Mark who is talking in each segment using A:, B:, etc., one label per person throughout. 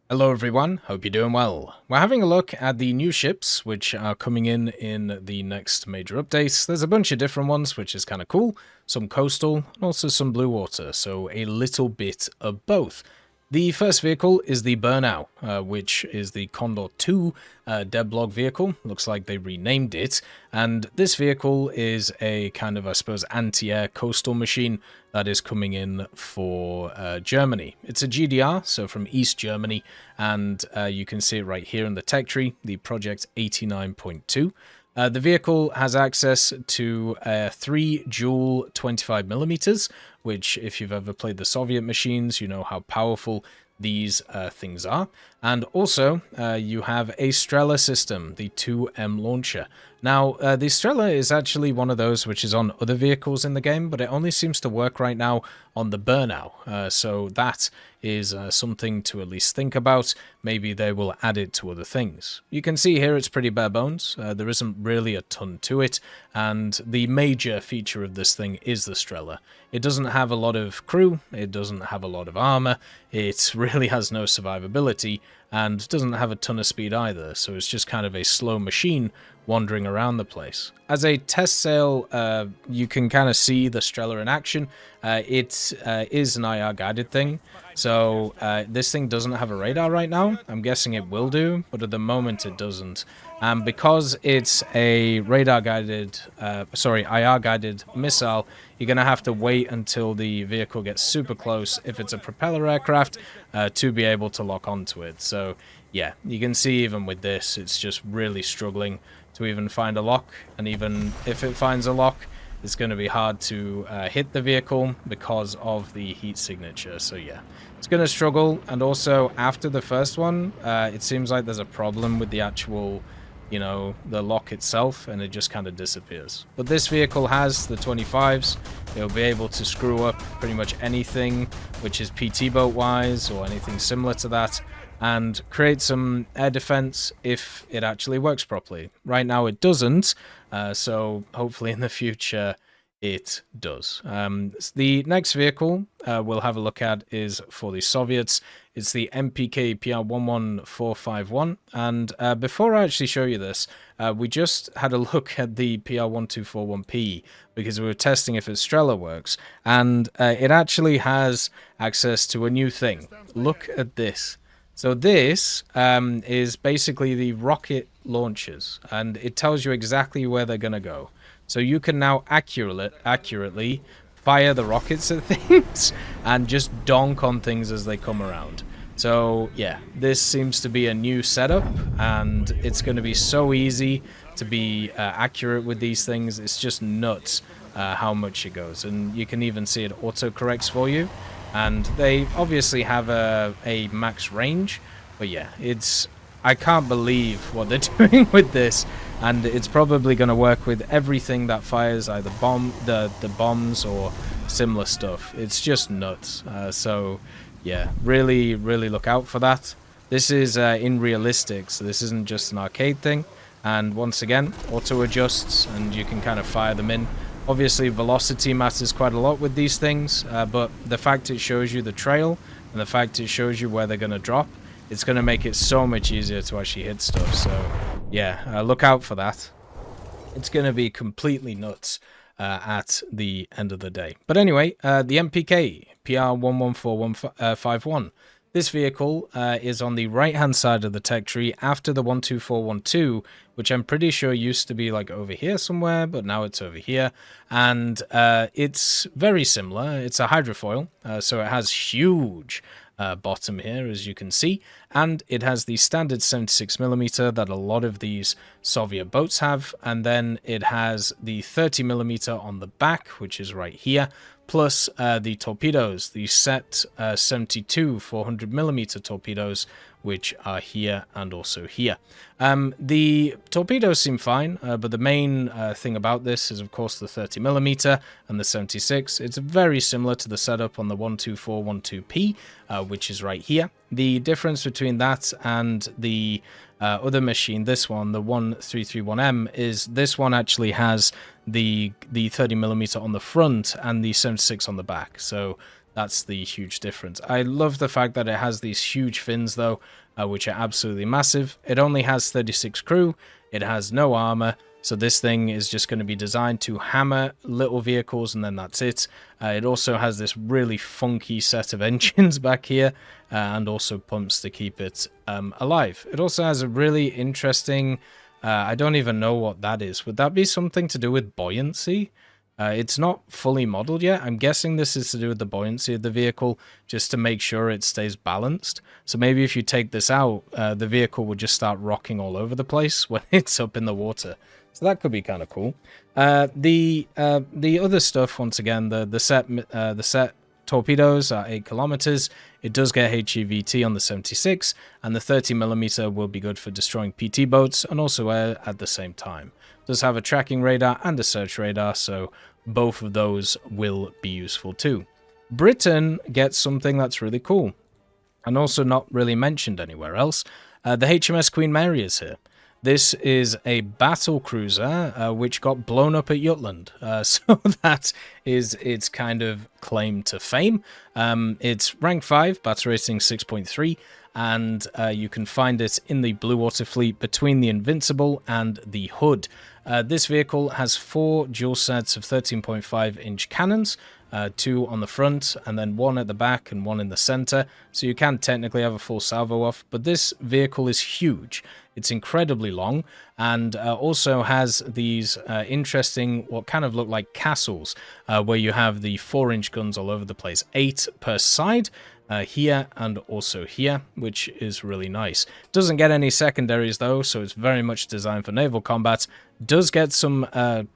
A: Hello everyone, hope you're doing well. We're having a look at the new ships which are coming in the next major updates. There's a bunch of different ones which is kind of cool, some coastal and also some blue water, so a little bit of both. The first vehicle is the Burnout, which is the Condor 2 deadblock vehicle. Looks like they renamed it. And this vehicle is a kind of, I suppose, anti-air coastal machine that is coming in for Germany. It's a GDR, so from East Germany, and you can see it right here in the tech tree, the Project 89.2. The vehicle has access to 3 dual 25mm, which if you've ever played the Soviet machines, you know how powerful these things are. And also, you have a Strela system, the 2M launcher. Now, the Strela is actually one of those which is on other vehicles in the game, but it only seems to work right now on the Burnout. So that is something to at least think about. Maybe they will add it to other things. You can see here it's pretty bare bones. There isn't really a ton to it, and the major feature of this thing is the Strela. It doesn't have a lot of crew, it doesn't have a lot of armor, it really has no survivability, and doesn't have a ton of speed either, so it's just kind of a slow machine wandering around the place. As a test sail, you can kind of see the Strela in action. It is an IR guided thing, so this thing doesn't have a radar right now. I'm guessing it will do, but at the moment it doesn't. And because it's a IR guided missile, you're going to have to wait until the vehicle gets super close, if it's a propeller aircraft, to be able to lock onto it. So yeah, you can see even with this, it's just really struggling to even find a lock, and even if it finds a lock, it's going to be hard to hit the vehicle because of the heat signature. So yeah, it's going to struggle. And also after the first one, it seems like there's a problem with the actual, you know, the lock itself, and it just kind of disappears. But this vehicle has the 25s. It'll be able to screw up pretty much anything which is PT boat wise or anything similar to that, and create some air defense if it actually works properly. Right now it doesn't, so hopefully in the future it does. The next vehicle we'll have a look at is for the Soviets. It's the MPK PR11451, and before I actually show you this, we just had a look at the PR1241P because we were testing if its Strela works, and it actually has access to a new thing. Look at this. So this is basically the rocket launchers, and it tells you exactly where they're going to go. So you can now accurately fire the rockets at things and just donk on things as they come around. So yeah, this seems to be a new setup, and it's going to be so easy to be accurate with these things. It's just nuts how much it goes, and you can even see it auto-corrects for you. And they obviously have a max range, but yeah, I can't believe what they're doing with this, and it's probably going to work with everything that fires either the bombs or similar stuff. It's just nuts. So yeah, really look out for that. This is in realistic, so this isn't just an arcade thing. And once again, auto adjusts, and you can kind of fire them in. Obviously, velocity matters quite a lot with these things, but the fact it shows you the trail and the fact it shows you where they're going to drop, it's going to make it so much easier to actually hit stuff. So yeah, look out for that. It's going to be completely nuts at the end of the day. But anyway, the MPK PR11451. This vehicle is on the right-hand side of the tech tree after the 12412, which I'm pretty sure used to be like over here somewhere, but now it's over here. And it's very similar. It's a hydrofoil, so it has huge bottom here, as you can see, and it has the standard 76mm that a lot of these Soviet boats have, and then it has the 30mm on the back, which is right here, plus the torpedoes, the set 72 400mm torpedoes, which are here and also here. The torpedoes seem fine, but the main thing about this is, of course, the 30mm and the 76. It's very similar to the setup on the 12412P, which is right here. The difference between that and the other machine, this one, the 1331M, is this one actually has the 30mm on the front and the 76 on the back. So That's the huge difference. I love the fact that it has these huge fins, though, which are absolutely massive. It only has 36 crew. It has no armor. So this thing is just going to be designed to hammer little vehicles, and then that's it. It also has this really funky set of engines back here, and also pumps to keep it alive. It also has a really interesting... I don't even know what that is. Would that be something to do with buoyancy? It's not fully modeled yet. I'm guessing this is to do with the buoyancy of the vehicle, just to make sure it stays balanced. So maybe if you take this out, the vehicle would just start rocking all over the place when it's up in the water. So that could be kind of cool. The other stuff, once again, the set torpedoes are 8 kilometers. It does get HEVT on the 76, and the 30mm will be good for destroying PT boats and also air at the same time. It does have a tracking radar and a search radar, so both of those will be useful too. Britain gets something that's really cool, and also not really mentioned anywhere else. The HMS Queen Mary is here. This is a battle cruiser which got blown up at Jutland, so that is its kind of claim to fame. It's rank 5, battle rating 6.3, and you can find it in the Blue Water Fleet between the Invincible and the Hood. This vehicle has 4 dual sets of 13.5-inch cannons, 2 on the front, and then 1 at the back and 1 in the center, so you can technically have a full salvo off, but this vehicle is huge. It's incredibly long, and also has these interesting, what kind of look like castles, where you have the 4-inch guns all over the place, 8 per side, here and also here, which is really nice. Doesn't get any secondaries though, so it's very much designed for naval combat. Does get some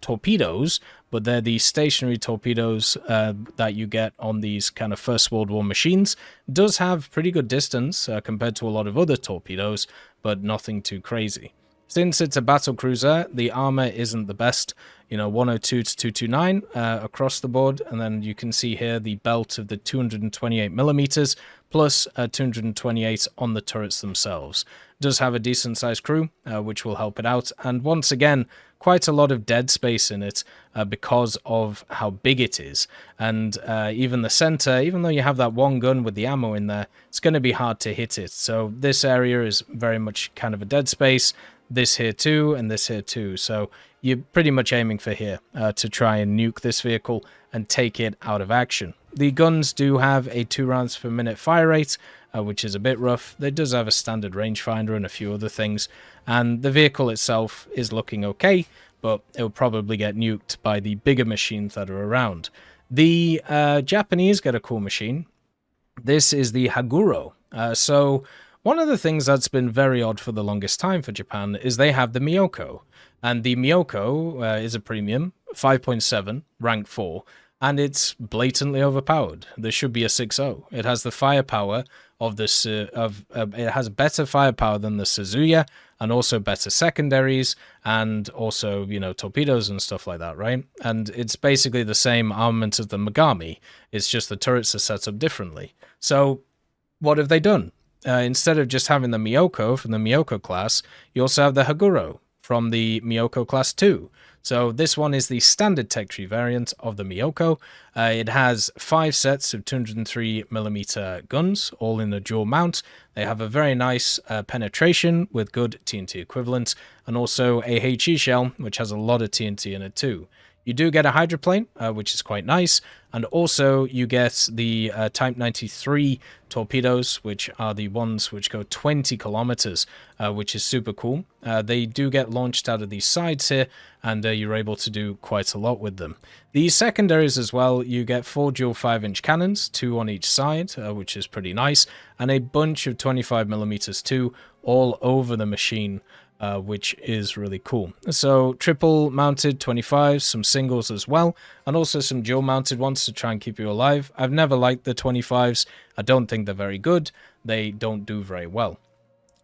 A: torpedoes, but they're the stationary torpedoes that you get on these kind of First World War machines. Does have pretty good distance compared to a lot of other torpedoes, but nothing too crazy. Since it's a battle cruiser, the armor isn't the best, 102 to 229 across the board, and then you can see here the belt of the 228mm plus 228 on the turrets themselves. Does have a decent sized crew, which will help it out, and once again, quite a lot of dead space in it because of how big it is. And even the center, even though you have that one gun with the ammo in there, it's going to be hard to hit it. So this area is very much kind of a dead space. This here too, and this here too. So you're pretty much aiming for here to try and nuke this vehicle and take it out of action. The guns do have a 2 rounds per minute fire rate, which is a bit rough. It does have a standard rangefinder and a few other things, and the vehicle itself is looking okay, but it'll probably get nuked by the bigger machines that are around. The Japanese get a cool machine. This is the Haguro. So one of the things that's been very odd for the longest time for Japan is they have the Myoko. And the Myoko is a premium, 5.7, rank 4, and it's blatantly overpowered. There should be a 6.0. It has the firepower of this, it has better firepower than the Suzuya, and also better secondaries, and also, torpedoes and stuff like that, right? And it's basically the same armament as the Megami. It's just the turrets are set up differently. So what have they done? Instead of just having the Myoko from the Myoko class, you also have the Haguro from the Myoko class 2. So this one is the standard tech tree variant of the Myoko. It has 5 sets of 203mm guns, all in a dual mount. They have a very nice penetration with good TNT equivalent, and also a HE shell, which has a lot of TNT in it too. You do get a hydroplane, which is quite nice, and also you get the Type 93 torpedoes, which are the ones which go 20 kilometers, which is super cool. They do get launched out of these sides here, and you're able to do quite a lot with them. The secondaries as well, you get 4 dual 5-inch cannons, 2 on each side, which is pretty nice, and a bunch of 25mm too, all over the machine, which is really cool. So triple mounted 25s, some singles as well, and also some dual mounted ones to try and keep you alive. I've never liked the 25s. I don't think they're very good. They don't do very well.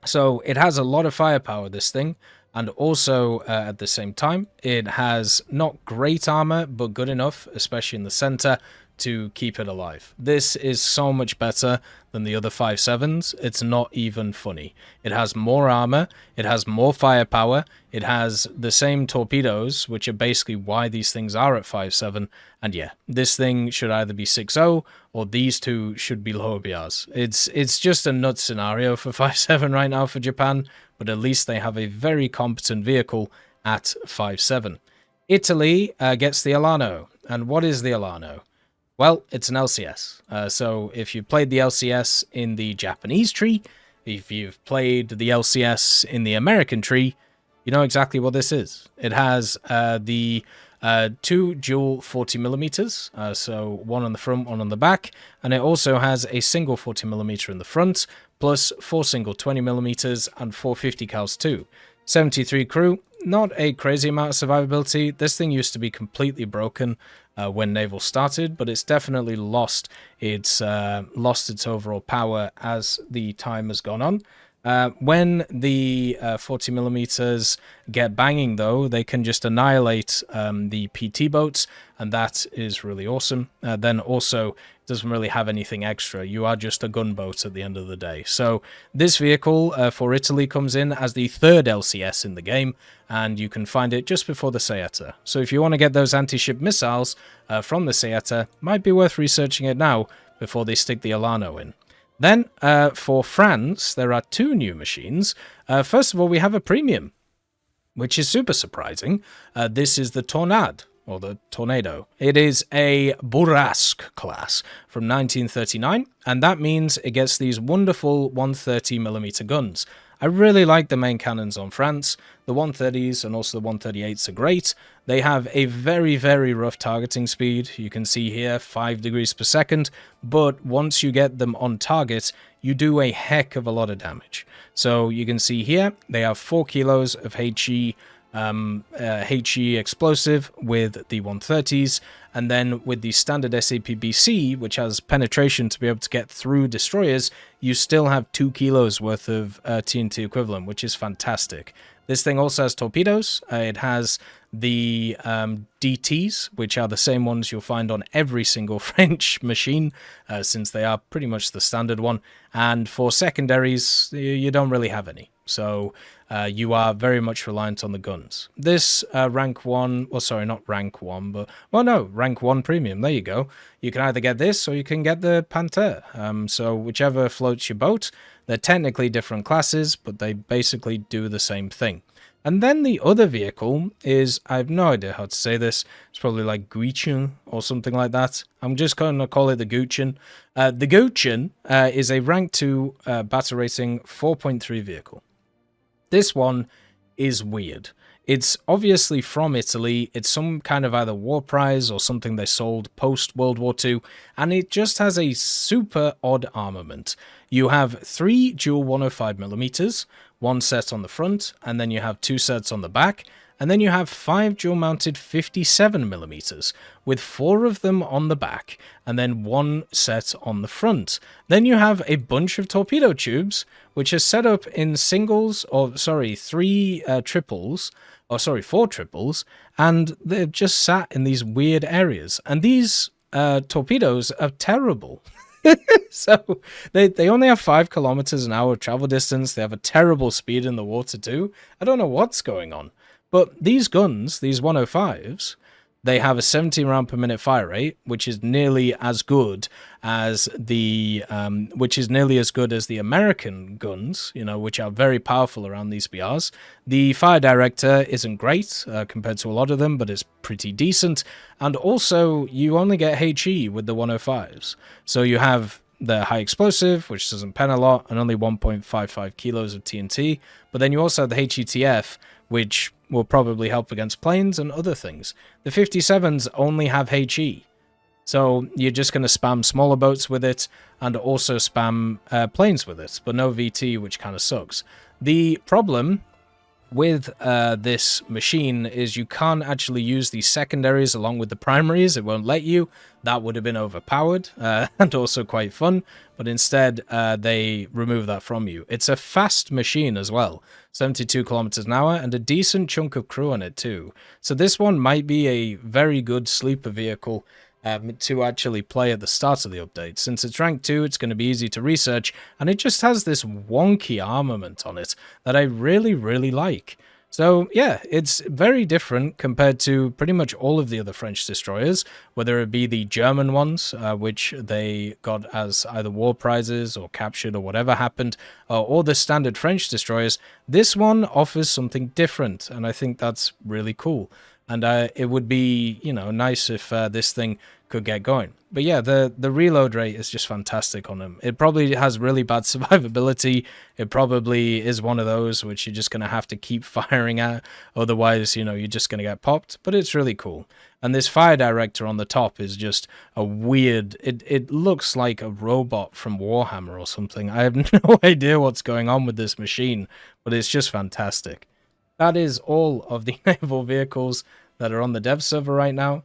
A: So it has a lot of firepower, this thing, and also at the same time, it has not great armor, but good enough, especially in the center, to keep it alive. This is so much better than the other 5.7s. It's not even funny. It has more armor, it has more firepower, it has the same torpedoes, which are basically why these things are at 5.7. And yeah, this thing should either be 6.0 or these two should be lower BRs. It's just a nut scenario for 5.7 right now for Japan, but at least they have a very competent vehicle at 5.7. Italy gets the Alano. And what is the Alano? Well, it's an LCS. So if you played the LCS in the Japanese tree, if you've played the LCS in the American tree, you know exactly what this is. It has the two dual 40mm, so one on the front, one on the back, and it also has a single 40mm in the front, plus 4 single 20mm and 4 50 cals too. 73 crew, not a crazy amount of survivability. This thing used to be completely broken when Naval started, but it's definitely lost its overall power as the time has gone on. When the 40mm get banging, though, they can just annihilate the PT boats, and that is really awesome. Then also, it doesn't really have anything extra. You are just a gunboat at the end of the day. So this vehicle for Italy comes in as the third LCS in the game, and you can find it just before the Saeta. So if you want to get those anti-ship missiles from the Saeta, might be worth researching it now before they stick the Alano in. Then, for France, there are two new machines. First of all, we have a premium, which is super surprising. This is the Tornado, or the Tornado. It is a Bourrasque class from 1939, and that means it gets these wonderful 130mm guns. I really like the main cannons on France. The 130s and also the 138s are great. They have a very, very rough targeting speed. You can see here 5 degrees per second, but once you get them on target, you do a heck of a lot of damage. So you can see here, they have 4 kilos of HE explosive with the 130s, and then with the standard SAPBC, which has penetration to be able to get through destroyers, you still have 2 kilos worth of TNT equivalent, which is fantastic. This thing also has torpedoes. It has the DTs, which are the same ones you'll find on every single French machine, since they are pretty much the standard one. And for secondaries, you don't really have any. So you are very much reliant on the guns. This rank 1, well, sorry, not rank 1, but, well, no, rank 1 premium, there you go. You can either get this or you can get the Panther. So whichever floats your boat. They're technically different classes, but they basically do the same thing. And then the other vehicle is, I have no idea how to say this, it's probably like Guichin or something like that. I'm just going to call it the Guichin. The Guichin is a rank 2 battle rating 4.3 vehicle. This one is weird. It's obviously from Italy. It's some kind of either war prize or something they sold post-World War II, and it just has a super odd armament. You have 3 dual 105mm, 1 set on the front, and then you have 2 sets on the back, and then you have 5 dual-mounted 57mm, with 4 of them on the back, and then 1 set on the front. Then you have a bunch of torpedo tubes, which are set up in singles, or sorry, 4 triples, and they're just sat in these weird areas. And these torpedoes are terrible. So they only have 5 kilometers an hour of travel distance. They have a terrible speed in the water too. I don't know what's going on. But these guns, these 105s, they have a 17 round per minute fire rate, which is nearly as good as the American guns, you know, which are very powerful around these BRs. The fire director isn't great compared to a lot of them, but it's pretty decent. And also, you only get HE with the 105s. So you have the high explosive, which doesn't pen a lot, and only 1.55 kilos of TNT. But then you also have the HETF, which will probably help against planes and other things. The 57s only have HE. So you're just going to spam smaller boats with it and also spam planes with it, but no VT, which kind of sucks. The problem with this machine is you can't actually use the secondaries along with the primaries. It won't let you. That would have been overpowered and also quite fun, but instead they remove that from you. It's a fast machine as well, 72 kilometers an hour, and a decent chunk of crew on it too. So this one might be a very good sleeper vehicle to actually play at the start of the update. Since it's rank 2, it's going to be easy to research, and it just has this wonky armament on it that I really, really like. So yeah, it's very different compared to pretty much all of the other French destroyers, whether it be the German ones, which they got as either war prizes or captured or whatever happened, or the standard French destroyers. This one offers something different, and I think that's really cool. And it would be, nice if this thing could get going. But yeah, the reload rate is just fantastic on him. It probably has really bad survivability. It probably is one of those which you're just going to have to keep firing at. Otherwise, you're just going to get popped. But it's really cool. And this fire director on the top is just a weird... It looks like a robot from Warhammer or something. I have no idea what's going on with this machine. But it's just fantastic. That is all of the naval vehicles that are on the dev server right now.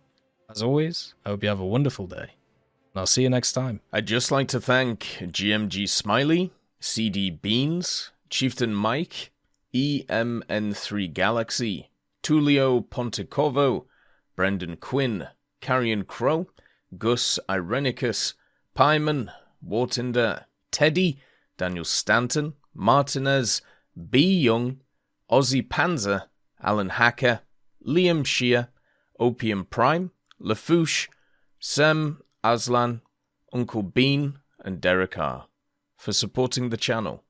A: As always, I hope you have a wonderful day, and I'll see you next time.
B: I'd just like to thank GMG Smiley, CD Beans, Chieftain Mike, EMN3 Galaxy, Tulio Pontecorvo, Brendan Quinn, Carrion Crow, Gus Irenicus, Pyman, Wartinder, Teddy, Daniel Stanton, Martinez, B. Young, Ozzy Panzer, Alan Hacker, Liam Shear, Opium Prime, Lafouche, Sem, Aslan, Uncle Bean, and Derek R. for supporting the channel.